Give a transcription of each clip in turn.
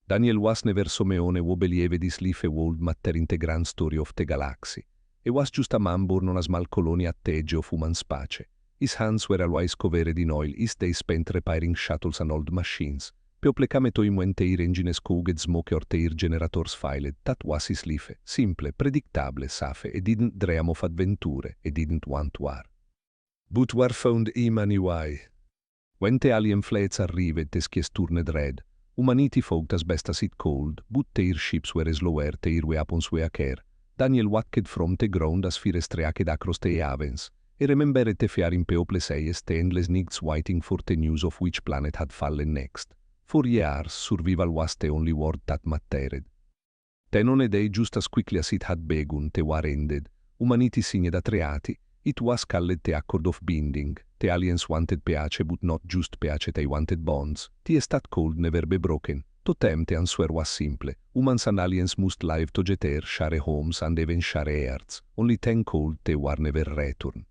Daniel was never someone wo believe this life world matter in the grand story of the galaxy. E was just a man born on a small colony at the edge of human space. His hands were always covered in oil, his days spent repairing shuttles and old machines. Peoplecame to him when their engines couged smoke or their generators failed. That was his life. Simple, predictable, safe, e didn't dream of adventure, e didn't want war. But war found him anyway. When the alien fleets arrived, the skies turned red. Humanity fought as best as it could, but their ships were slower, their weapons were care. Daniel walked from the ground as fear streaked across the heavens. He remembered the faring people saying the endless nights waiting for the news of which planet had fallen next. For years, survival was the only word that mattered. Then on a day, just as quickly as it had begun, the war ended. Humanity signed a treaty. It was called the Accord of Binding. The aliens wanted pace, but not just pace, they wanted bonds. The estate could never be broken. To them, the answer was simple. Humans and aliens must live together, share homes and even share earths. Only then could the war never return.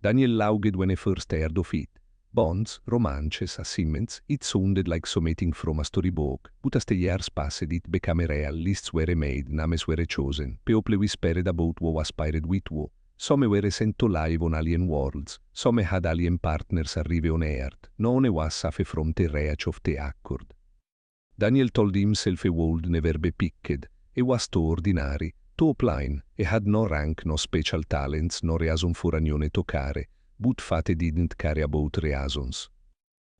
Daniel laughed when he first heard of it. Bonds, romances, assignments, it sounded like something from a storybook, but as the years passed it became real, lists were made, names were chosen, people whispered about who aspired with who. Some were sent to live on alien worlds, some had alien partners arrive on Earth, none was safe from the reach of the Accord. Daniel told himself a world never be picked, it was too ordinary, too plain, it had no rank, no special talents, no reason for anyone to care, but fate didn't care about reasons.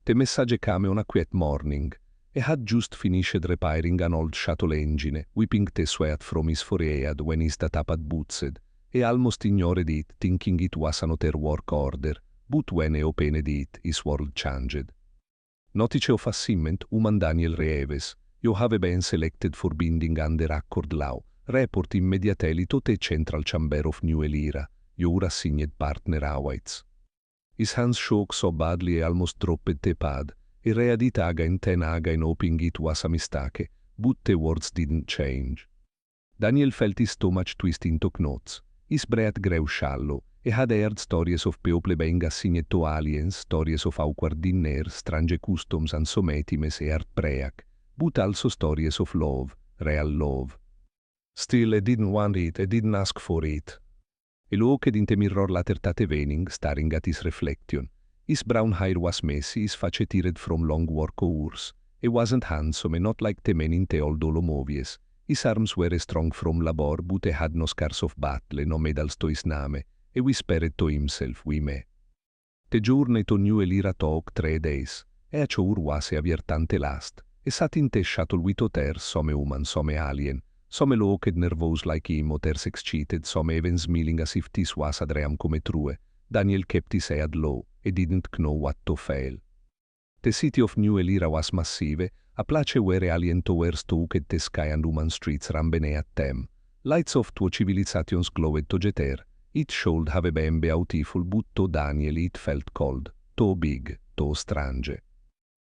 The message came on a quiet morning. He had just finished repairing an old shuttle engine, whipping the sweat from his forehead when his data had booted. He almost ignored it, thinking it was another work order, but when he opened it, his world changed. Notice of assignment, human Daniel Reeves. You have been selected for binding under Accord law. Report immediately to the Central Chamber of New Elira. Your assigned partner awaits. His hands shook so badly he almost dropped the pad. He read it again and hoping it was a mistake, but the words didn't change. Daniel felt his stomach twist into knots. His breath grew shallow. He had heard stories of people being assigned to aliens, stories of awkward dinners, strange customs and some intimacy he heartbreak, but also stories of love, real love. Still, he didn't want it, he didn't ask for it. He looked in the mirror later that evening, staring at his reflection. His brown hair was messy, his face teared from long work hours. He wasn't handsome, and not like the men in the old Dolo movies. His arms were strong from labor, but he had no scars of battle, no medals to his name. He whispered to himself, "We may." The journey to New Elira took 3 days. E a ciò was a tante last. He sat in the shuttle with others, some human, some alien. Some looked nervous like him, others excited, some even smiling as if this was a dream come true. Daniel kept his head low. He didn't know what to feel. The city of New Elira was massive, a place where alien towers took the sky and human streets ran beneath them. Lights of two civilizations glowed together. It should have been beautiful, but to Daniel it felt cold, too big, too strange.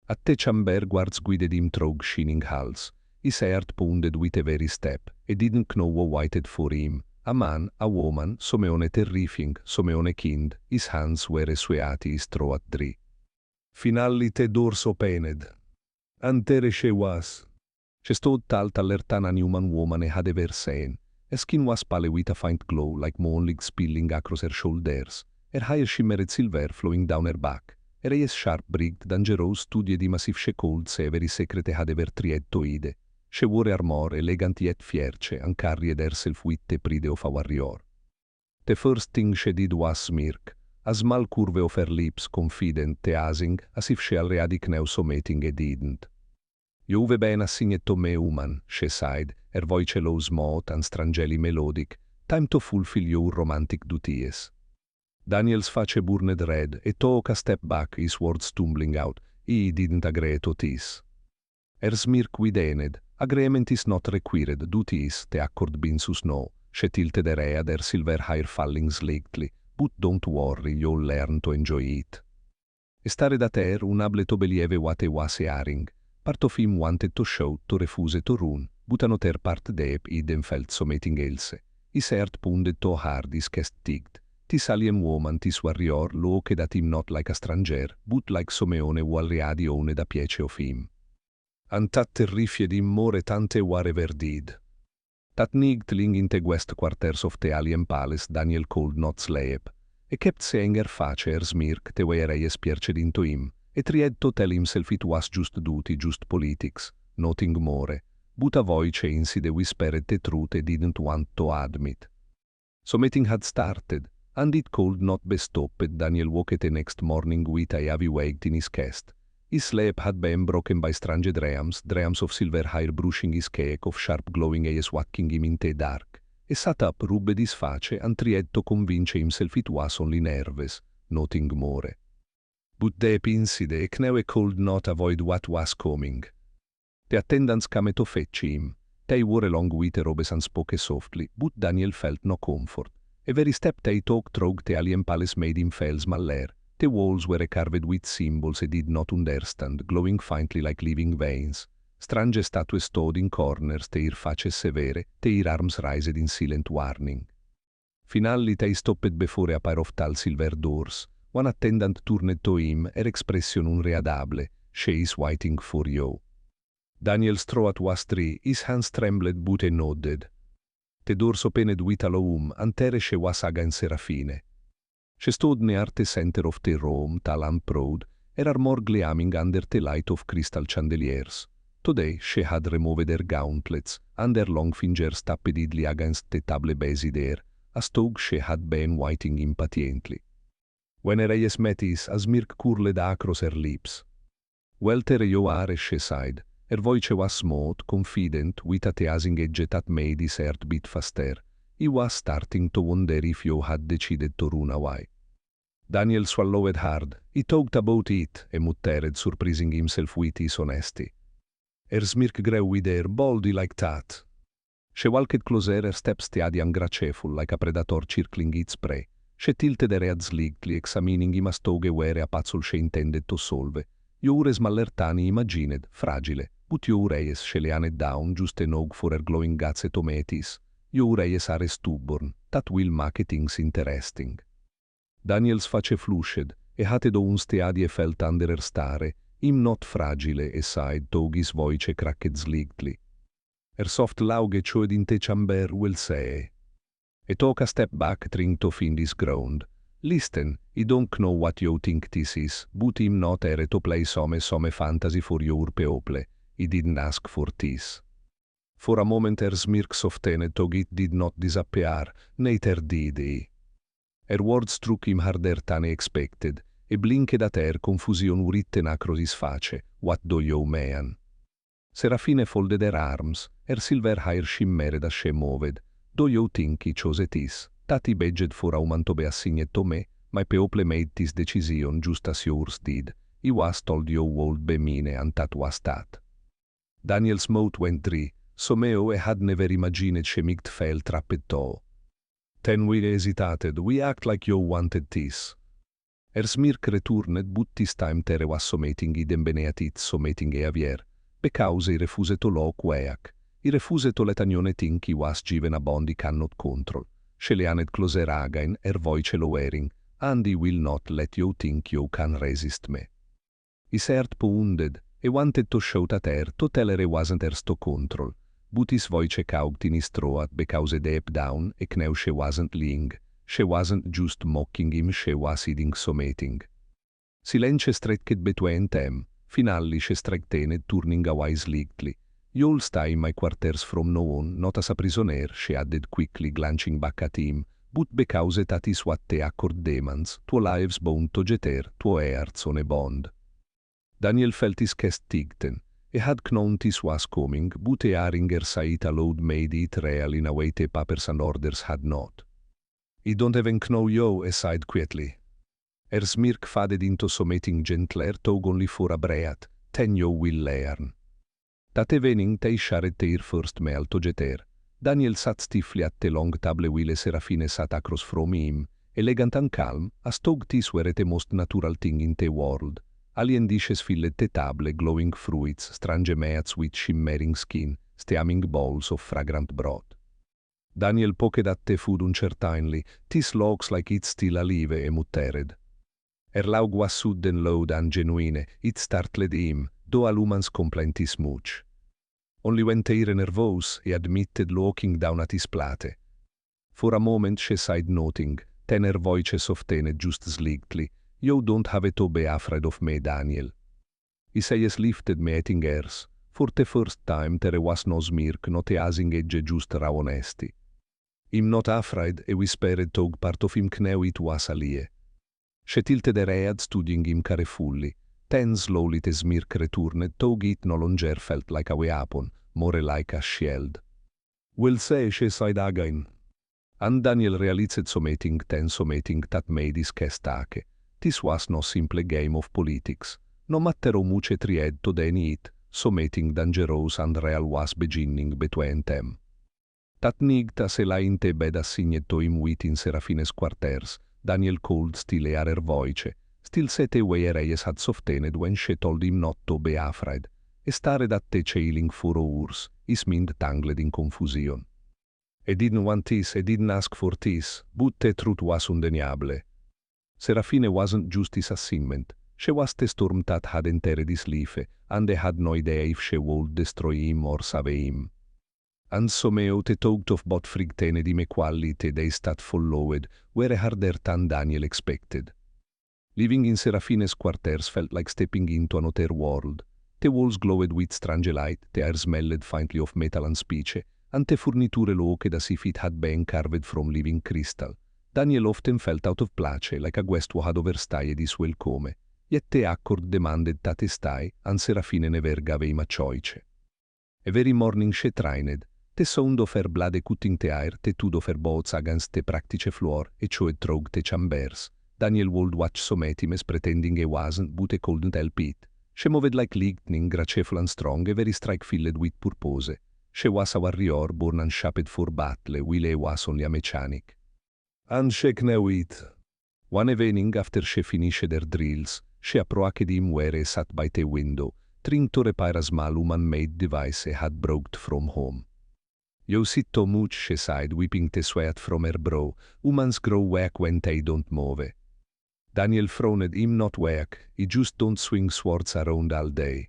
At the chamber guards guided him through shining halls. His heart pounded with every step. He didn't know what waited for him. A man, a woman, someone terrifying, someone kind. His hands were sweaty, his throat dry. Finally the doors opened. And there she was. She stood tall, taller than a human woman I had ever seen. Her skin was pale with a faint glow, like moonlight spilling across her shoulders. Her hair shimmered silver flowing down her back. Her eyes sharp-brigged, dangerous, studied him as if she could say every secret he had ever tried to hide. She wore armor, elegant yet fierce, and carried herself with the pride of a warrior. The first thing she did was smirk, a small curve of her lips, confident, teasing, as if she already knew something he didn't. "You've been assigned to me, human," she sighed, her voice low, smooth and strangely melodic. "Time to fulfill your romantic duties." Daniel's face burned red. He took a step back, his words tumbling out. He didn't agree to this. Her smirk widened. Agreement is not required, duties, the accord binsus no. She tilted her head, her silver hair falling slightly. But don't worry, you'll learn to enjoy it. He stared at her, unable to believe what he was hearing. Part of him wanted to shout, to refuse to run, but another part deep hidden felt something else. His heart pounded too hard, his chest ticked. This alien woman, this warrior, looked at him not like a stranger, but like someone who already owned a piece of him. Antat terrified in more tante whatever did. Dat nigtling in the west quarters of the alien palace Daniel could not sleep, e kept saying face smirk te way spierched into him, e tried to tell himself it was just duty, just politics, nothing more, but a voice inside whispered the truth he didn't want to admit. So meeting had started, and it could not be stopped. Daniel woke the next morning with a heavy weight in his chest. His sleep had been broken by strange dreams of silver hair brushing his cake, of sharp glowing eyes whacking him in the dark. He sat up, rubbed his face, and tried to convince himself it was only nervous, nothing more. But deep inside, he knew he could not avoid what was coming. The attendants came to fetch him. They wore along with the robes and spoke softly, but Daniel felt no comfort. Every step they took through the alien palace made him feel smaller. The walls were carved with symbols he did not understand, glowing faintly like living veins. Strange statues stood in corners, their faces severe, their arms raised in silent warning. Finally they stopped before a pair of tall silver doors. One attendant turned to him, her expression unreadable. "She is waiting for you." Daniel's throat was dry, his hands trembled but he nodded. The doors opened with a loom, and there she was again Serafine. She stood near the center of the room, tall and proud, her armor gleaming under the light of crystal chandeliers. Today she had removed her gauntlets, and her long fingers tapped idly against the table beside her, as though she had been waiting impatiently. When her eyes met his, a smirk curled across her lips. "Well, there you are," she sighed. Her voice was smooth, confident, with a teasing edge that made his heart beat faster. He was starting to wonder if you had decided to run away. Daniel swallowed hard. He talked about it, he muttered, surprising himself with his honesty. Her smirk grew with her, boldly like that. She walked closer, her steps steady and graceful, like a predator circling its prey. She tilted her head slightly, examining him as though were a puzzle she intended to solve. Your smallertani imagined, fragile, but your eyes she leaned down just enough for her glowing guts to meet his. Your eyes are stubborn, that will make things interesting. Daniel's face flushed, e hatte un steady e felt under her stare, him not fragile, e sighed, though his voice cracked slightly. Her soft lauge showed in the chamber will say. He took a step back, trying to find his ground. Listen, I don't know what you think this is, but I'm not here to play some fantasy for your people. I didn't ask for this. For a moment her smirk softened, though it did not disappear, neither did he. Her words struck him harder than he expected. He blinked at her, confusion written across his face. What do you mean? Serafine folded her arms, her silver hair shimmered as she moved. Do you think I chose this? That I begged for a woman to be assigned to me? My people made this decision just as yours did. I was told you would be mine, and that was that. Daniel's mouth went dry. Somehow he had never imagined she might fail trapped too. Then we hesitated. We act like you wanted this. Her smirk returned, but this time there was something hidden beneath it, something heavier. Because he refused to look quick. He refused to let anyone think he was given a bond he cannot control. She leaned closer again, her voice lowering, and he will not let you think you can resist me. His heart pounded. He wanted to shout at her, to tell her he wasn't hers to control. But his voice caught in his throat because deep down he knew she wasn't lying. She wasn't just mocking him, she was hiding something. Silence stretched between them. Finally she straightened, turning away slightly. You'll stay in my quarters from now on, not as a prisoner, she added quickly, glancing back at him, but because that is what the accord demands, two lives bound together, two hearts on a bond. Daniel felt his chest tighten. He had known this was coming, but hearing her say it aloud made it real in a way the papers and orders had not. I don't even know you, he sighed quietly. Her smirk faded into something gentler, though only for a breath. Then you will learn. That evening they shared their first meal together. Daniel sat stiffly at the long table while Serafine sat across from him, elegant and calm, as though this were the most natural thing in the world. Alien dishes filled the table, glowing fruits, strange meats with shimmering skin, steaming bowls of fragrant broth. Daniel poked at the food uncertainly. This looks like it's still alive, he muttered. Her laugh was sudden, loud and genuine. It startled him. do all humans complaint is much. Only when they're nervous, he admitted looking down at his plate. For a moment she sighed noting, then her voice softened just slightly. You don't have to be afraid of me, Daniel. His eyes lifted me at hers. For the first time there was no smirk, not a asing edge, just raw honesty. I'm not afraid, he whispered, tog part of him knew it was a lie. She tilted her head, studying him carefully. Then slowly the smirk returned, tog it no longer felt like a weapon, more like a shield. We'll say, she sighed again. And Daniel realized something that made his chest ache. This was no simple game of politics. No matter how much it tried to deny it, something dangerous and real was beginning between them. That night as la inte bed assigned to him within Serafines quarters, Daniel called still her voice, still set away her eyes had softened when she told him not to be afraid, e stared at the ceiling for hours, his mind tangled in confusion. I didn't want this, I didn't ask for this, but the truth was undeniable. Serafine wasn't just his assignment. She was the storm that had entered his life, and they had no idea if she would destroy him or save him. And somehow the thought of both frigtened him equally the days that followed were harder than Daniel expected. Living in Serafines quarters felt like stepping into another world. The walls glowed with strange light, the air smelled faintly of metal and speech, and the furniture looked as if it had been carved from living crystal. Daniel often felt out of place, like a guest who had overstayed his welcome. Yet the accord demanded that he stay, and Serafine never gave him a choice. Every morning she trained. The sound of her blood cutting the air, the thud of her boots against the practice floor, e cioè through the chambers. Daniel would watch sometimes pretending he wasn't, but he couldn't help it. She moved like lightning, graceful and strong, a very strike filled with purpose. She was a warrior born and shaped for battle, while he was only a mechanic. And she knew it. One evening, after she finished her drills, she approached him where he sat by the window, trying to repair a small human-made device he had brought from home. You sit too much, she sighed, wiping the sweat from her brow. Humans grow weak when they don't move. Daniel frowned. Him not weak, he just don't swing swords around all day.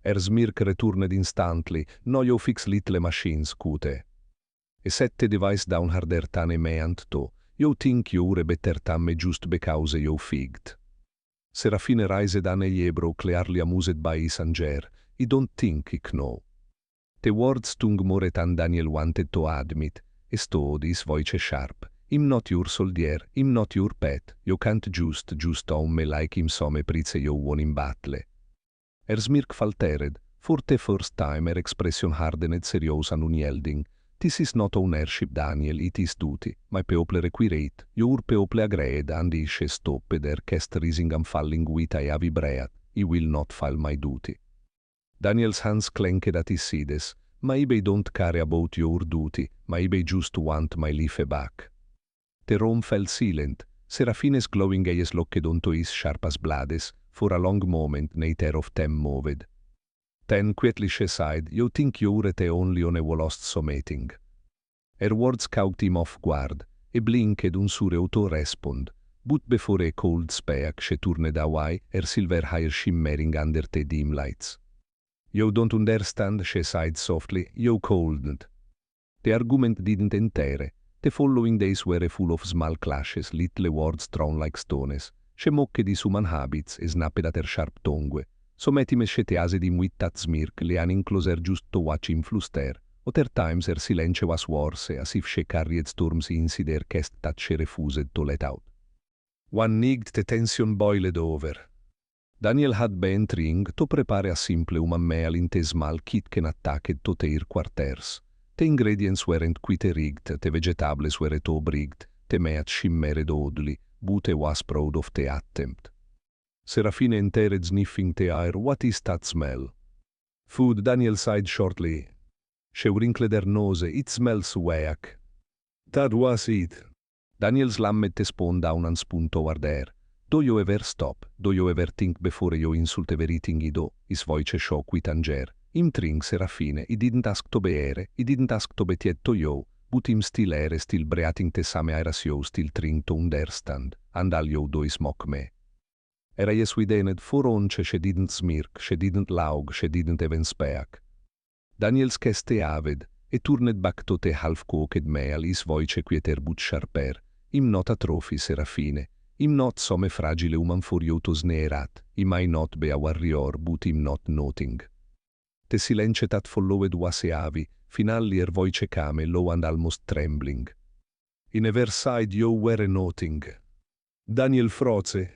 Her smirk returned instantly. No, you fix little machines, cute. He set the device down harder than he meant to. You think you're better than me just because you figged. Serafine raised an eyebrow, clearly amused by his anger. He don't think he know. The words stung more than Daniel wanted to admit. He stood, his voice sharp. I'm not your soldier, I'm not your pet. You can't just own me like him some prize you won in battle. Her smirk faltered. For the first time her expression hardened, serious and unyielding. This is not ownership, Daniel, it is duty. My people require it. Your people agreed, and she stopped, her chest rising and falling with a heavy breath. I will not fail my duty. Daniel's hands clenched at his sides. Maybe don't care about your duty, maybe just want my life back. The room fell silent. Serafines glowing eyes looked onto his sharp as blades. For a long moment neither of them moved. Then quietly she sighed, you think you're the only one who lost something. Her words caught him off guard. He blinked unsure to respond. But before a cold speak she turned away, her silver hair shimmering under the dim lights. You don't understand, she sighed softly, you couldn't. The argument didn't enter. The following days were full of small clashes, little words thrown like stones. She mocked his human habits e snapped at her sharp tongue. Sometimes she teased him with that smirk, leaning closer just to watch him fluster. Other times her silence was worse, as if she carried storms inside her chest that she refused to let out. One night the tension boiled over. Daniel had been trying to prepare a simple human meal in the small kitchen attached to their quarters. The ingredients weren't quite rigged, the vegetables were too rigged, the meat shimmered oddly, but he was proud of the attempt. Serafine entered sniffing the air. What is that smell? Food, Daniel sighed shortly. She wrinkled her nose. It smells weak. That was it. Daniel slammed the spoon down and spun toward her. Do you ever stop? Do you ever think before you insult everything you do? His voice shook with anger. Him drink, Serafine. He didn't ask to be here. He didn't ask to be tied to you. But him still here, still breathing the same air as you, still trying to understand. And all you do is mock me. Era jes widenet foronce she didn't smirk, she didn't laug, she didn't even speak. Daniel skeste avid, e turnet back to te half-cooked meal is voice quieter but sharper, im not atrofi serafine, im not some fragile human furiotus neerat, im I not be a warrior but im not noting. Te silencetat followed wase avi, finalli voice came low and almost trembling. In every side you were noting. Daniel froze.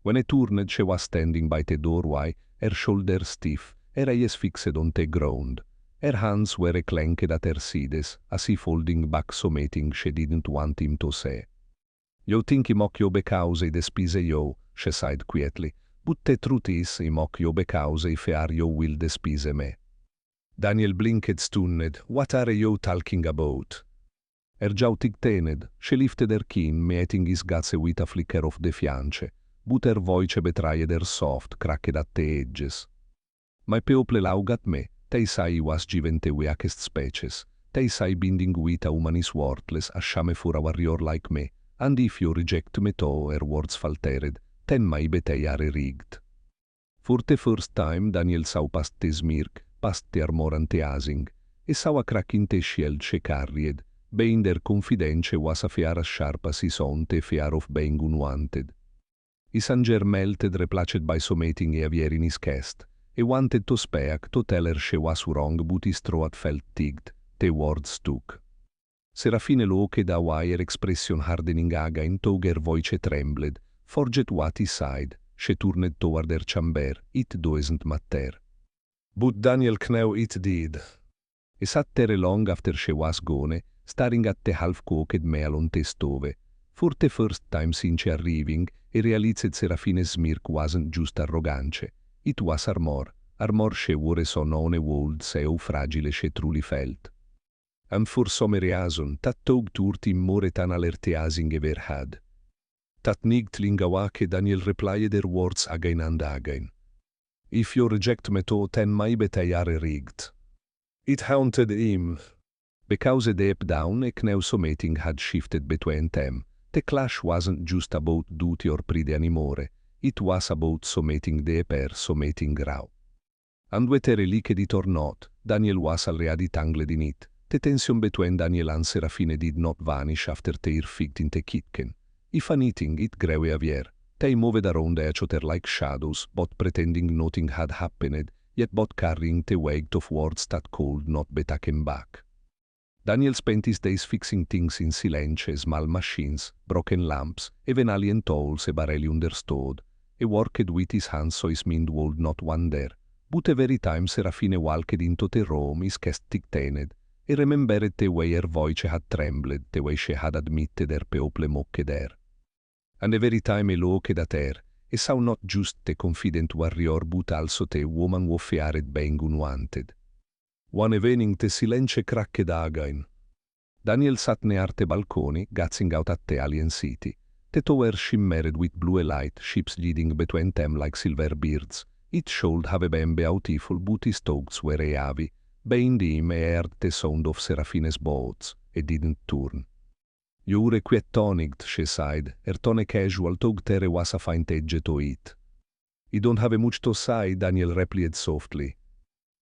When I turned she was standing by the doorway, her shoulder stiff, her eyes fixed on the ground. Her hands were clenched at her sides, as if holding back something she didn't want him to say. "You think him occhio because I despise you," she said quietly, "but the truth is him occhio because I fear you will despise me." Daniel blinked stunned. "What are you talking about?" Her jaw tightened. She lifted her chin, meeting his gaze with a flicker of defiance, but her voice betrayed her soft, cracked at the edges. "My people laug at me. They say was given the weakest species. They say binding with a woman is worthless, a shame for a warrior like me. And if you reject me too," her words faltered, "then maybe they are rigged." For the first time Daniel saw past the smirk, past the armor and the asing, e saw a crack in the shield she carried, being their confidence was a fear as sharp as his own the fear of being unwanted. His anger melted, replaced by something heavier in his chest. He wanted to speak, to tell her she was wrong, but his throat felt tigged. The words stuck. Serafine looked away, her expression hardening again, though her voice trembled. Forget what he said. She turned toward her chamber. "It doesn't matter." But Daniel knew it did. He sat there long after she was gone, staring at the half-cooked meal on the stove. For the first time since arriving, he realized Serafine's smirk wasn't just arrogance. It was armor she wore so non a world say how fragile she truly felt. And for some reason, that tog turt him more than alerte asing ever had. That nigt lingawake Daniel replied her words again and again. "If you reject me too, then maybe they are rigged." It haunted him. Because deep down a knew something had shifted between them. The clash wasn't just about duty or pride anymore. It was about something deeper, something raw. And whether he liked it or not, Daniel was already tangled in it. The tension between Daniel and Serafine did not vanish after their fight in the kitchen. If anything, it grew heavier. They moved around each other like shadows, both pretending nothing had happened, yet both carrying the weight of words that could not be taken back. Daniel spent his days fixing things in silence, small machines, broken lamps, even alien tools he barely understood. He worked with his hands so his mind would not wander. But every time Serafine walked into the room, his chest tightened. He remembered the way her voice had trembled, the way she had admitted her people mocked her. And every time he looked at her, he saw not just the confident warrior, but also the woman who feared being unwanted. One evening the silence cracked again. Daniel sat near the balcony, gazing out at the alien city. The tower shimmered with blue light, ships leading between them like silver beards. It should have been beautiful, but his thoughts were heavy. Behind him he heard the sound of Serafine's boats. He didn't turn. "You were quite tonicked," she sighed. Her tone casual, though there was a faint edge to it. "You don't have much to say," Daniel replied softly.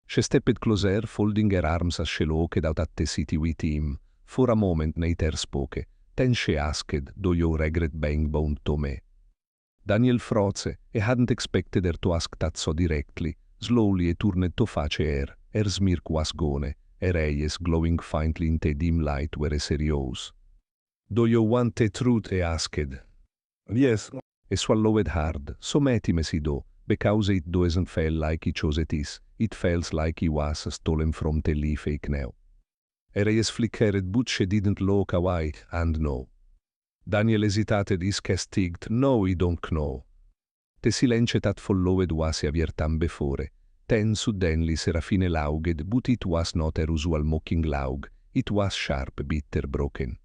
She stepped closer, folding her arms as she looked out at the city with him. For a moment neither spoke. Then she asked, "Do you regret being bound to me?" Daniel froze. He hadn't expected her to ask that so directly. Slowly he turned to face her. Her smirk was gone. Her eyes, glowing faintly in the dim light, were serious. "Do you want the truth?" he asked. "Yes." He swallowed hard. So intimacy though, because it doesn't feel like he chose it is. It feels like he was stolen from the leaf he knew. Her eyes flickered, but she didn't look away, and no. Daniel hesitated, his chest tigged. "No, I don't know." The silence that followed was heavier than before. Then suddenly Serafine laughed, but it was not her usual mocking laugh. It was sharp, bitter, broken.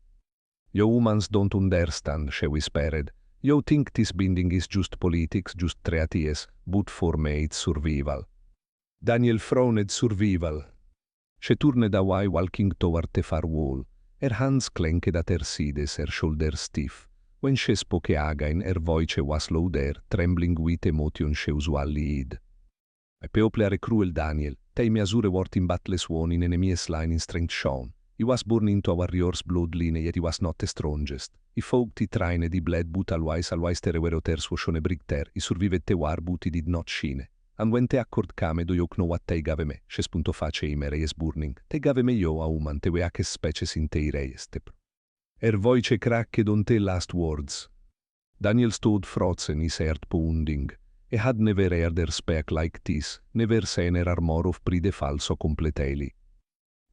"You humans don't understand," she whispered. "You think this binding is just politics, just treaties, but for me it's survival." Daniel frowned. "Survival." She turned away, walking toward the far wall. Her hands clenched at her sides, her shoulders stiff. When she spoke again, her voice was louder, trembling with emotion she usually had. I people cruel Daniel, tei misure wort in battles won in enemies line in strength shown. He was born into a warrior's bloodline, yet he was not the strongest. He fought the train, he bled but always terewero shone brigter, he survived the war but he did not shine. And when te accord came do yok know what te gave me, she spunto face i reis burning, te gave me yo a human te weaches species in te reiestep. Her voice cracked on te last words. Daniel stood frozen, his heart pounding. He had never heard her speak like this, never seen her armor of pride falso completely.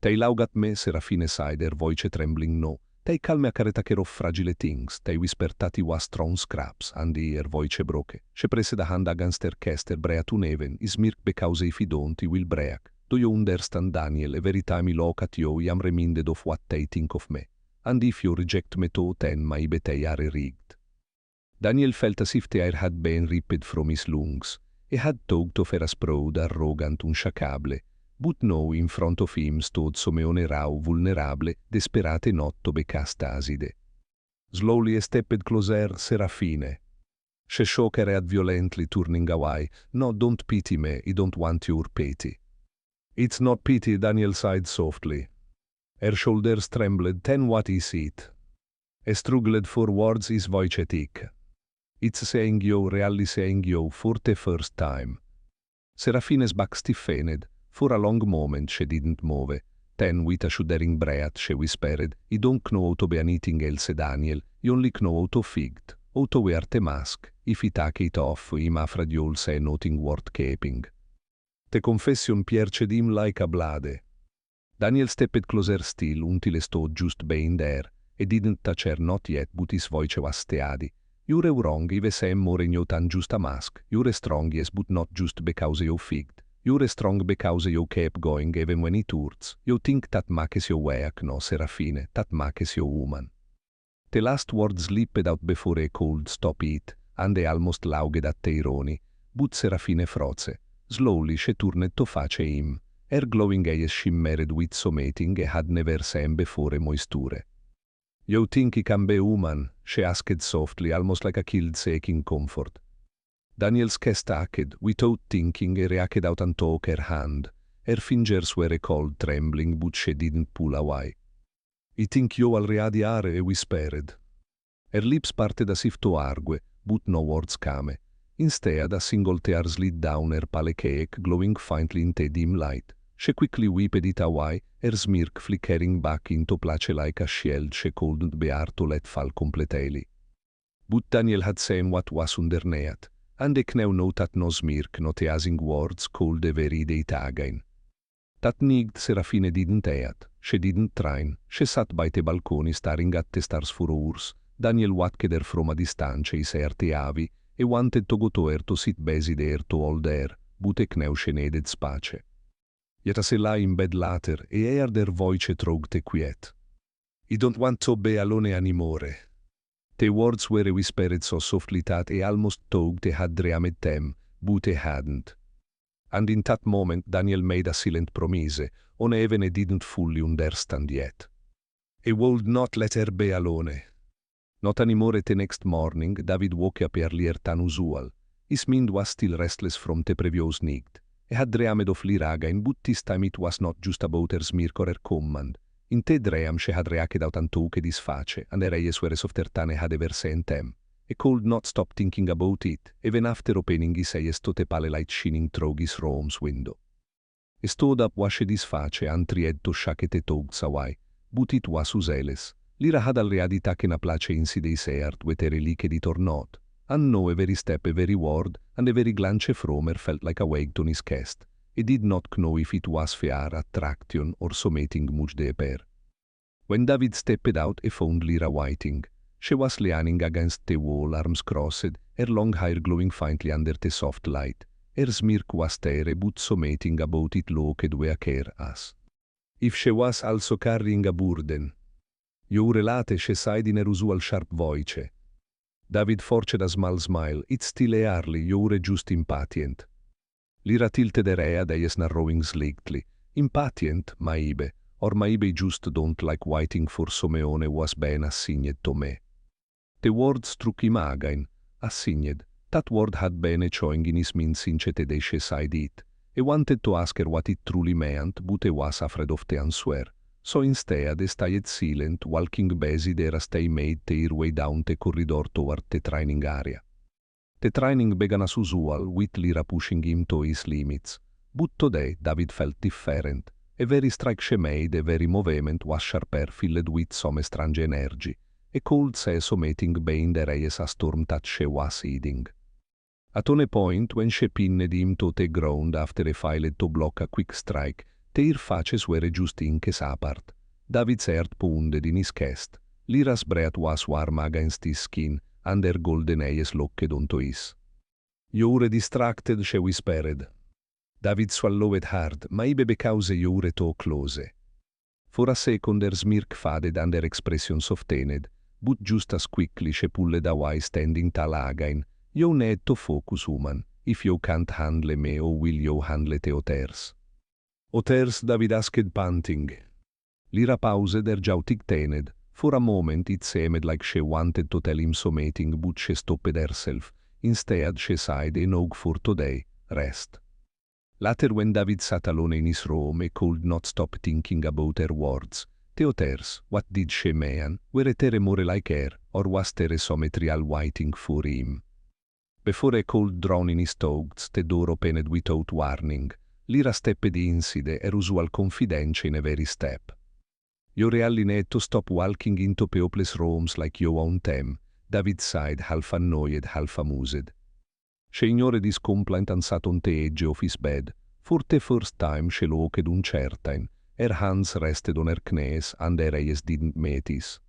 Tei laugat me, Serafine sighed, her voice trembling no. Tei calme a careta care of fragile things, tei whispertati was strong scraps, and her voice broke. She pressed a hand against her chest, her breath uneven, is mirk because if you don't, he will break. Do you understand, Daniel? Every time I look at you, I am reminded of what they think of me. And if you reject me too, then my betay are rigged. Daniel felt as if the air had been ripped from his lungs. He had talked of her as proud, arrogant, unshackable. But now in front of him stood Someone raw, vulnerable, desperate not to be cast acide. Slowly he stepped closer, Serafine. She shook her head violently, turning away. No, don't pity me, I don't want your pity. It's not pity, Daniel sighed softly. Her shoulders trembled, then what is it? He struggled for words, his voice thick. It's saying you, really saying you, for the first time. Serafine's back stiffened. For a long moment she didn't move. Then, with a shuddering breath, she whispered, I don't know how to be anything else, Daniel. I only know how to fight, how to wear the mask. If I take it off, I'm afraid you'll say nothing worth keeping. The confession pierced him like a blade. Daniel stepped closer still until he stood just behind her. He didn't touch her not yet, but his voice was steady. You're wrong, if I say more in you than just a mask. You're strong, yes, but not just because you figged. You're strong because you kept going even when it hurts. You think that makes you weak, no, Serafine, that makes you woman. The last word slipped out before he could stop it, and he almost laughed at the irony. But Serafine froze. Slowly she turned to face him. Her glowing eyes shimmered with something he had never seen before, moisture. You think he can be human? She asked softly, almost like a kid seeking comfort. Daniel's chest ached. Without thinking, he reached out and took her hand. Her fingers were cold, trembling, but she didn't pull away. I think you already are, he whispered. Her lips parted as if to argue, but no words came. Instead, a single tear slid down her pale cheek, glowing faintly in the dim light. She quickly wiped it away, her smirk flickering back into place like a shield she couldn't bear to let fall completely. But Daniel had seen what was underneath, and he now knew that no smirk, no teasing words could ever read it again. That night Serafine didn't eat, she didn't train, she sat by the balcony staring at the stars for hours. Daniel watched her from a distance, his heart heavy. He wanted to go to her to sit beside her to hold her, but he now she needed space. Yet as he lay in bed later, he heard her voice through quiet. I don't want to be alone anymore. The words were whispered so softly that he almost thought he had dreamed them, but he hadn't. And in that moment Daniel made a silent promise, on even he didn't fully understand yet. He would not let her be alone. Not anymore. The next morning, David woke up earlier than usual. His mind was still restless from the previous night. He had dreamed of Liraga, but this time it was not just about her smirk or her command. In the dream she had reacted out and took his face, and her eyes were softer than he had ever seen them. He could not stop thinking about it, even after opening his eyes to the pale light shining through his room's window. He stood up, washed his face, and tried to shake the thoughts away, but it was useless. Lyra had already taken a place inside his heart, whether he liked it or not, and now every step, every word, and every glance from her felt like a weight on his chest. He did not know if it was fear, attraction, or something much deeper. When David stepped out, he found Lyra waiting. She was leaning against the wall, arms crossed, her long hair glowing faintly under the soft light. Her smirk was there, but something about it looked weaker as if she was also carrying a burden. You're late, she sighed in her usual sharp voice. David forced a small smile. It's still early, you're just impatient. Lyra tilted her head, eyes narrowing slightly. Impatient, maybe, or maybe just don't like waiting for Someone was been assigned to me. The word struck him again, assigned. That word had been showing in his mind since they said it. He wanted to ask her what it truly meant, but he was afraid of the answer. So instead, he stayed silent, walking busy there as they made their way down the corridor toward the training area. The training began as usual, with Lyra pushing him to his limits. But today, David felt different. Every strike she made, every movement was sharper, filled with some strange energy. A cold sense of meeting behind the rays a storm that she was heeding. At one point, when she pinned him to the ground after he failed to block a quick strike, their faces were just inches apart. David's heart pounded in his chest. Lyra's breath was warm against his skin, and her golden eyes looked onto his. "You're distracted," she whispered. David swallowed hard, maybe because you're too close. For a second her smirk faded and her expression softened, but just as quickly she pulled away, standing tall again. "You need to focus, woman. If you can't handle me, or will you handle the others?" "Others?" David asked, panting. Lyra paused, her jaw tightened. For a moment it seemed like she wanted to tell him something, but she stopped herself. Instead she sighed enough for today, rest. Later, when David sat alone in his room, he could not stop thinking about her words. The others, what did she mean? Were they more like her, or was there some real waiting for him? Before he could drown in his thoughts, the door opened without warning. Lyra stepped inside, her usual confidence in every step. "You really need to stop walking into people's rooms like you own them," David sighed, half annoyed, half amused. She ignored his complaint and sat on the edge of his bed. For the first time she looked uncertain. Her hands rested on her knees and her eyes didn't meet his.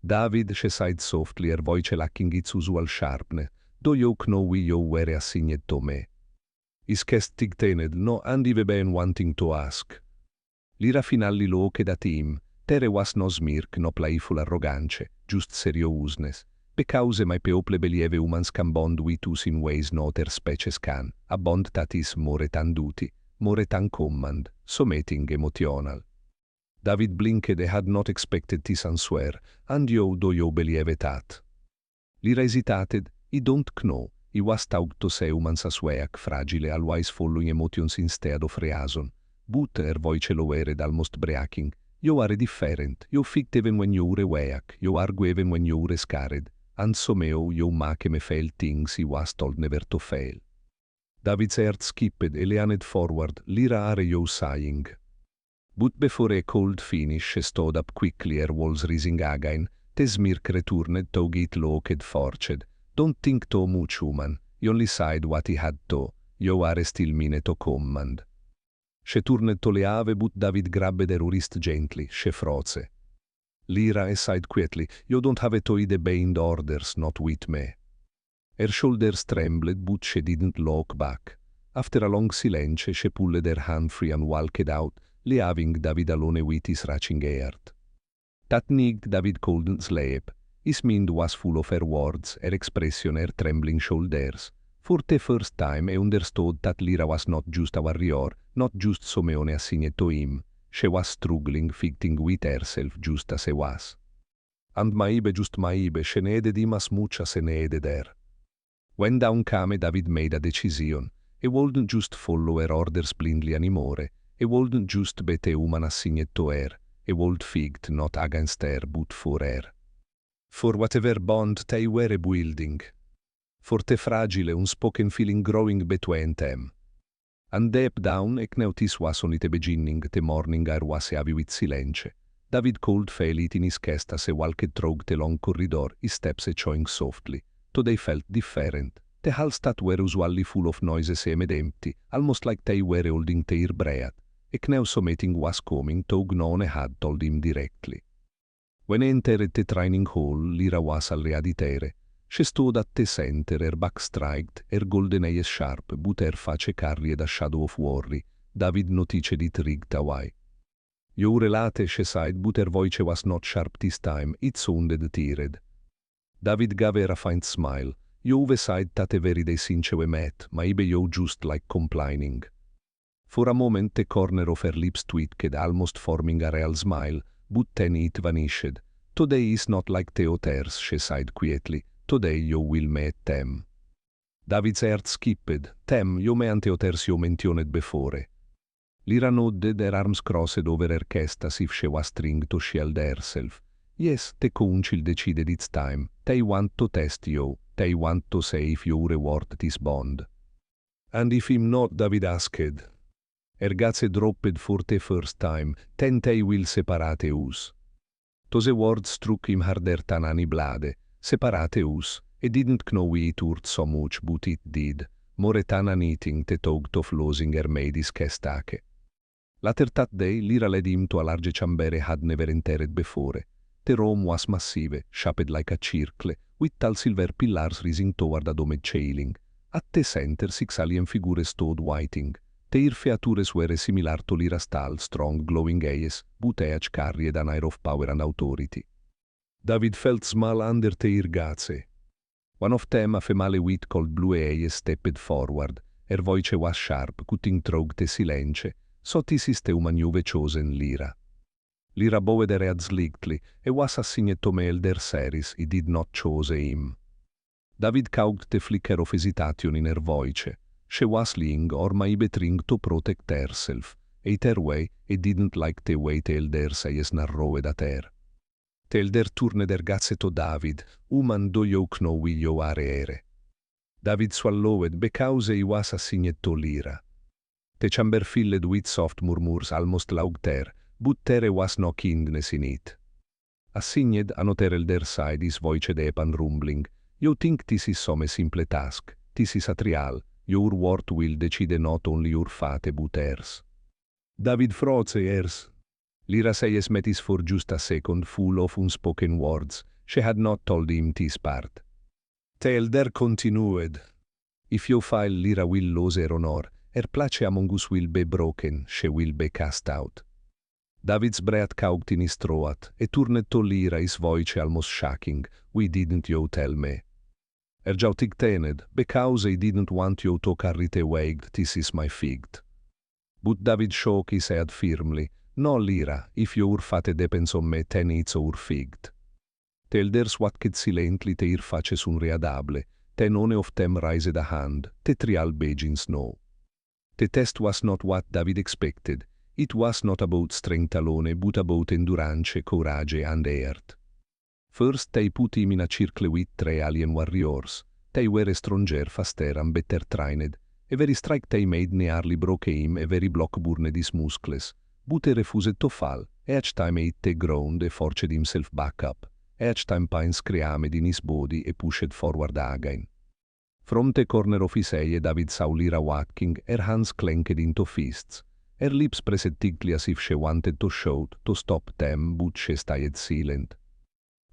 "David," she sighed softly, her voice lacking its usual sharpness, "do you know why you were assigned to me?" His chest tightened. "No, and I've been wanting to ask." Lyra finally looked at him. There was no smirk, no playful arrogance, just seriousness. "Because my people believe humans can bond with us in ways no other species can, a bond that is more than duty, more than command, something emotional." David blinked. He had not expected this answer. "And you, do you believe that?" Lyra hesitated. "I don't know." He was taught to say humans as weak, fragile, always following emotions instead of reason. But her voice lowered, almost breaking. "You are different. You fight even when you're weak. You argue even when you're scared. And somehow you make me fail things he was told never to fail." David's heart skipped. He leaned forward. "Lyra, are you saying?" But before he could finish, she stood up quickly, her walls rising again. The smirk returned to get looked forced. "Don't think too much, woman. You only said what he had to. You are still mean to command." She turned to leave, but David grabbed her wrist gently. She froze. Lyra sighed quietly. "You don't have to obey orders, not with me." Her shoulders trembled, but she didn't look back. After a long silence, she pulled her hand free and walked out, leaving David alone with his racing heart. That night David couldn't sleep. His mind was full of her words, her expression, her trembling shoulders. For the first time he understood that Lyra was not just a warrior, not just someone assigned to him. She was struggling, fighting with herself just as he was. And maybe, just maybe, she needed him as much as he needed her. When dawn came, David made a decision. He wouldn't just follow her orders blindly anymore. He wouldn't just be the woman assigned to her. He would fight not against her, but for her. For whatever bond they were building. For the fragile, unspoken feeling growing between them. And deep down, he knew this was only the beginning. The morning air was heavy with silence. David could feel it in his chest as he walked through the long corridor, his steps echoing softly. Today felt different. The halls that were usually full of noise seemed empty, almost like they were holding their breath. He knew something was coming, though none had told him directly. When he entered the training hall, Lyra was already there. She stood at the center, her back straight, her golden eyes sharp, but her face carried a shadow of worry. David noticed it right away. "You're late," she said, but her voice was not sharp this time. It sounded tired. David gave her a faint smile. "You've said that every day since we met. Maybe you just like complaining." For a moment the corner of her lips tweaked, almost forming a real smile, but then it vanished. Today is not like the others, she sighed quietly. Today you will meet them. David's heart skipped. Them, you meant the others you mentioned before. Lyra nodded, her arms crossed over her chest as if she was trying to shield herself. Yes, the council decided it's time. They want to test you. They want to say if you reward this bond. And if him not, David asked. Her gaze dropped for the first time. Then they will separate us. Those words struck him harder than any blade. Separate us. He didn't know it hurt so much, but it did. More than anything, the thought of losing her made his chest ache. Later that day, Lyra led him to a large chamber he had never entered before. The room was massive, shaped like a circle, with tall silver pillars rising toward a domed ceiling. At the center, 6 alien figures stood waiting. Their features were similar to Lyra's tall, strong, glowing eyes, but each carried an air of power and authority. David felt small under their gaze. One of them, a female with cold blue eyes, stepped forward. Her voice was sharp, cutting through the silence. So this is the woman you've chosen, Lyra. Lyra bowed her head slightly. He was assigned to male their series. He did not choose him. David caught the flicker of hesitation in her voice. She was lying or maybe trying to protect herself. Either way, he didn't like the way the elders eyes narrowed at her. The elder turned her gaze to David. Woman, do you know who you are here? David swallowed because he was assigned to Lyra. The chamber filled with soft murmurs almost louder, but there was no kindness in it. Assigned, another elder sighed, his voice deep and rumbling. You think this is some simple task. This is a trial. Your word will decide not only your fate but hers. David froze hers. Lyra's eyes met his for just a second, full of unspoken words. She had not told him this part. The elder continued. If you fail, Lyra will lose her honor. Her place among us will be broken, she will be cast out. David's breath caught in his throat. He turned to Lyra, his voice almost shaking. Why didn't you tell me? Her jaw tightened, because I didn't want you to carry the weight, this is my fate. But David shook his head firmly. No, Lyra, if your fate depends on me, then it's our fate. The elders watched silently, their faces unreadable. Then one of them raised a hand. The trial begins now. The test was not what David expected. It was not about strength alone, but about endurance, courage, and heart. First, they put him in a circle with 3 alien warriors. They were stronger, faster, and better trained. Every strike they made nearly broke him, every block burned his muscles. But he refused to fall. Each time he hit the ground, he forced himself back up. Each time pain screamed in his body, he pushed forward again. From the corner of his eye, David saw Lyra walking, her hands clenched into fists. Her lips pressed tightly as if she wanted to shout, to stop them, but she stayed silent.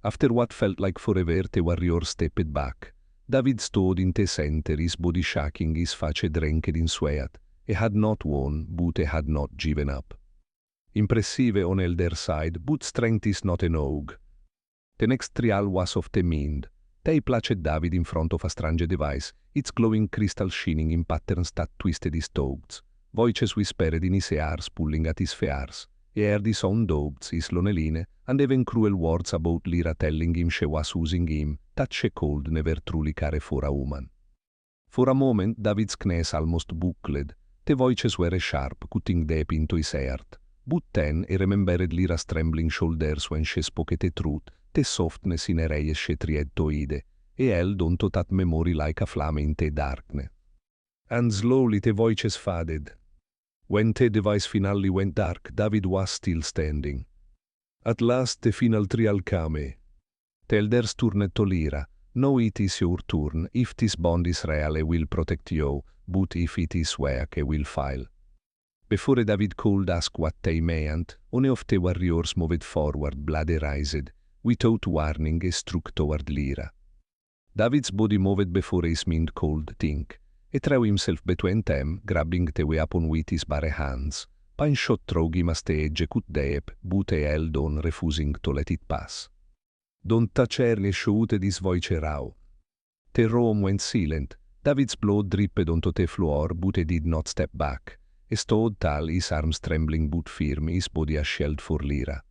After what felt like forever, the warrior stepped back. David stood in the center, his body shaking, his face drenched in sweat. He had not won, but he had not given up. Impressive on elder side, but strength is not enough. The next trial was of the mind. They placed David in front of a strange device, its glowing crystal shining in patterns that twisted his toes. Voices whispered in his ears, pulling at his fears. He heard his own doubts, his loneliness, and even cruel words about Lyra telling him she was using him, that she could never truly care for a woman. For a moment, David's knees almost buckled. The voices were sharp, cutting deep into his heart. But then he remembered Lyra's trembling shoulders when she spoke the truth, the softness in her eyes she tried to hide. He held onto that memory like a flame in the darkness. And slowly the voices faded. When the device finally went dark, David was still standing. At last the final trial came. The elders turned to Lyra. Now it is your turn. If this bond is real, I will protect you, but if it is weak, I will fail. Before David could ask what they meant, one of the warriors moved forward, blood raised. Without warning, he struck toward Lyra. David's body moved before his mind could think. He threw himself between them, grabbing the weapon with his bare hands. Pain shot through him as the edge cut deep, but he held on, refusing to let it pass. Don't touch her, he shouted, his voice raw. The room went silent. David's blood dripped onto the floor, but he did not step back. He stood tall, his arms trembling but firm, his body a shield for Lyra.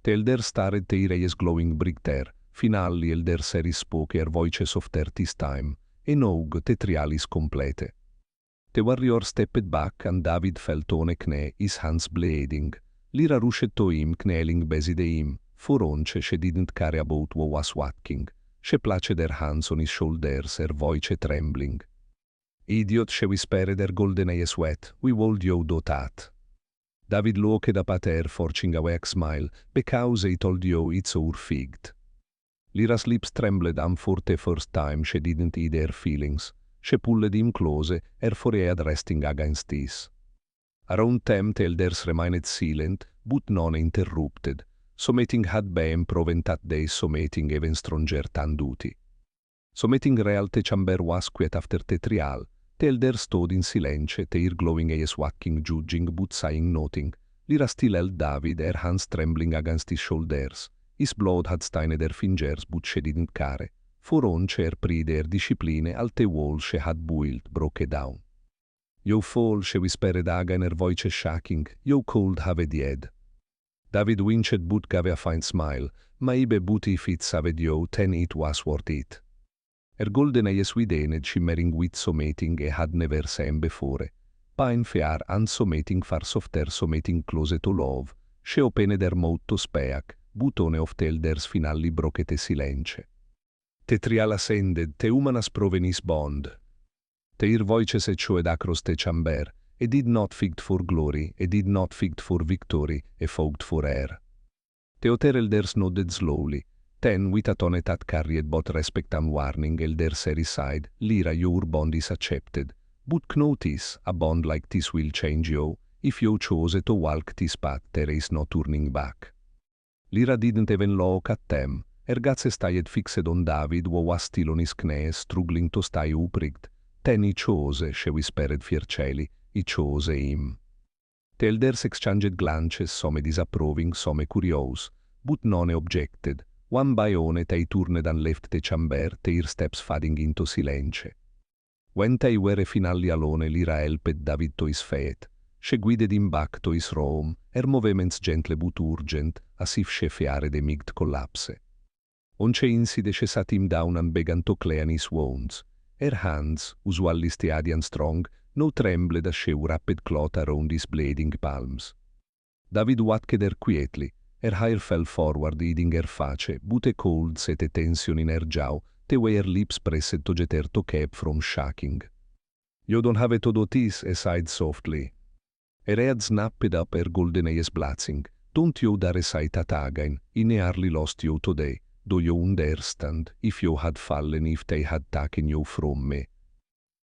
Tel der stared te ireies glowing brick ter, finalli el der seris spoke voices of this time, en og te trialis complete. The warrior stepped back and David felt on a kne, his hands bleeding. Lira rushed to him, kneeling beside him, for once she didn't care about what was walking. She placed her hands on his shoulders, her voice trembling. Idiot, she whispered, her golden eyes wet, we would you do that. David looked up at her, forcing a weak smile, because he told you it's our figged. Lira's lips trembled, and for the first time she didn't hide her feelings. She pulled him close, her forehead resting against his. Around them the elders remained silent, but non interrupted. Something had been proven that day, something even stronger than duty. Something real the chamber was quiet after the trial. The elders stood in silence, their glowing eyes watching, judging, but saying nothing. Lira still held David, her hands trembling against his shoulders. His blood had stained her fingers, but she didn't care. For once her pride, her discipline, all the walls she had built broke down. You fool, she whispered again, her voice shaking, you could have died. David winced but gave a faint smile. Maybe but if it saved you, then it was worth it. Her golden eyes widened, shimmering with something he had never seen before. Pine fair and something far softer, something close to love. She opened her mouth to speak, but one of the elders finally broke the silence. The trial ascended, the humanas provenis bond. Their voices echoed across the chamber. It did not fight for glory, it did not fight for victory, it fought for air. The other elders nodded slowly. Then, with a tone that carried both respect and warning, elders said, Lira, your bond is accepted. But notice, a bond like this will change you. If you chose to walk this path, there is no turning back. Lira didn't even look at them. Her gaze stayed fixed on David, who was still on his knees, struggling to stay upright. Then he chose, she whispered fiercely, he chose him. The elders exchanged glances, some disapproving, some curious, but none objected. One by one they turned and left the chamber, their steps fading into silence. When they were finally alone, Lira helped David to his feet. She guided him back to his room, her movements gentle but urgent, as if she feared a might collapse. Once inside she sat him down and began to clean his wounds. Her hands, usually steady and strong, now trembled as she wrapped cloth around his bleeding palms. David watched her quietly. Her hair fell forward, hiding her face, but a cold set a tension in her jaw, the way her lips pressed to get her to keep from shaking. You don't have to do this, he sighed softly. Her head snapped up, her golden eyes blazing. Don't you dare say that again. I nearly lost you today. Do you understand? If you had fallen, if they had taken you from me.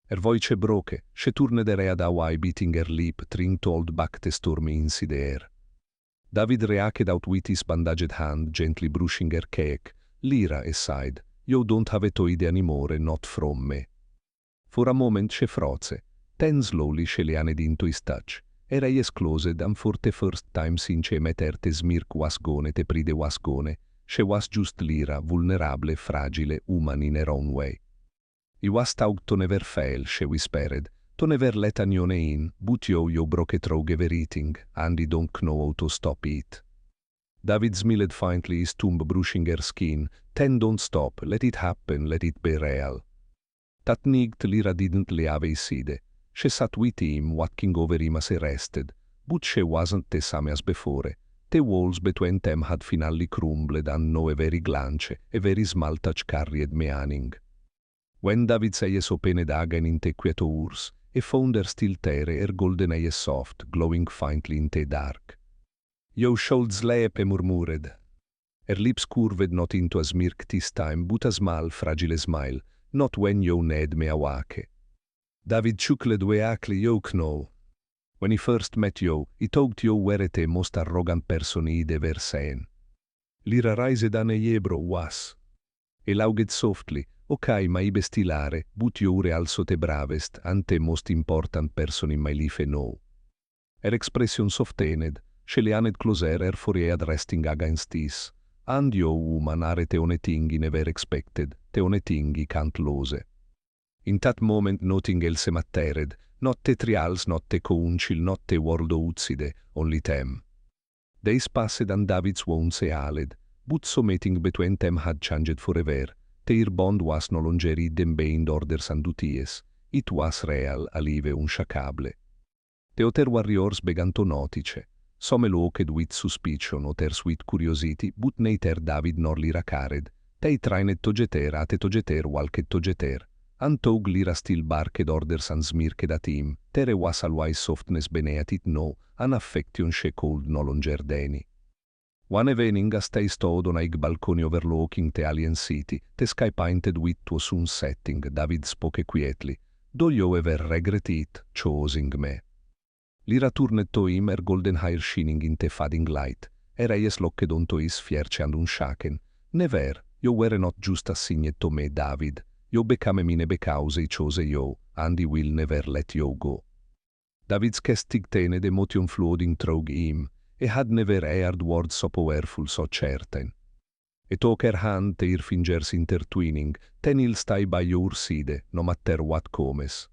Her voice broke. She turned her head away, beating her lip, trying to hold back the storm inside her. David reacted out with his bandaged hand, gently brushing her cake. Lira, he sighed, you don't have to hide anymore, not from me. For a moment she froze. Then slowly she leaned into his touch. Her eyes closed, and for the first time since she met her, the smirk was gone, the pride was gone. She was just Lira, vulnerable, fragile, human in her own way. He was taught to never fail, she whispered, to never let anyone in, but you broke through everything, and you don't know how to stop it. David smiled faintly, his tongue brushing her skin. Then don't stop, let it happen, let it be real. That night Lira didn't leave his side. She sat with him, watching over him as he rested, but she wasn't the same as before. The walls between them had finally crumbled, and now a very glance, a very small touch carried meaning. When David's eyes opened again in the quiet hours, he found her still there, her golden eyes soft, glowing faintly in the dark. You should sleep, he murmured. Her lips curved not into a smirk this time, but a small, fragile smile, not when you need me awake. David chuckled weakly, you know. When he first met you, he thought you were the most arrogant person he'd ever seen. Lira raised an eyebrow was. He laughed softly, okay, my bestilare, but you're also the bravest and the most important person in my life now. Her expression softened, she leaned closer, her forehead resting against his. And you, woman, are the only thing he never expected, the only thing he can't lose. In that moment nothing else mattered, not the trials, not the council, not the world outside, only them. Days passed and David's wounds healed, but something between them had changed forever. Their bond was no longer hidden behind orders and duties. It was real, alive, unshakable. The other warriors began to notice. Some looked with suspicion, others with curiosity, but neither David nor Lira cared. They trained togeter, ate togeter, walked togeter. And though Lira still barked orders and smirked at him, there was always softness beneath it no, an affection she could no longer deny. One evening as they stood on a balcony overlooking the alien city, the sky painted with to sunsetting, David spoke quietly. Do you ever regret it, choosing me? Lira turned to him, her golden hair shining in the fading light. Her eyes looked onto his fierce and unshaken. Never, you were not just assigned to me, David. You became mine because I chose you, and I will never let you go. David's casting the emotion flooding through him. He had never heard words so powerful, so certain. He took her hand, their fingers intertwining, then he'll stay by your side, no matter what comes.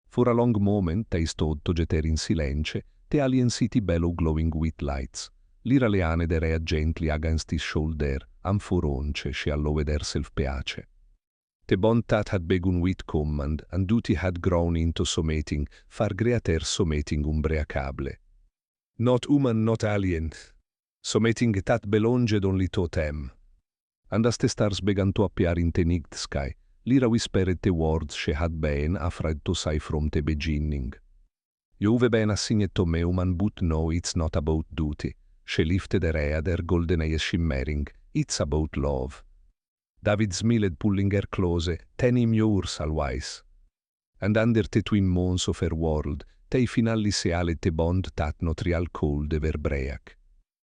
For a long moment they stood together in silence, the alien city below glowing with lights. Lira leaned her head gently against his shoulder, and for once she allowed herself pace. The bond that had begun with command, and duty had grown into something far greater, something unbreakable. Not human, not alien. Something that belonged only to them. And as the stars began to appear in the night sky, Lira whispered the words she had been afraid to say from the beginning. You've been assigned to me, human, but no, it's not about duty. She lifted her head, her golden eyes shimmering. It's about love. David smiled, pulling her closer, then him yours always. And under the twin moons of her world, they finally sealed the bond that not real cold ever break.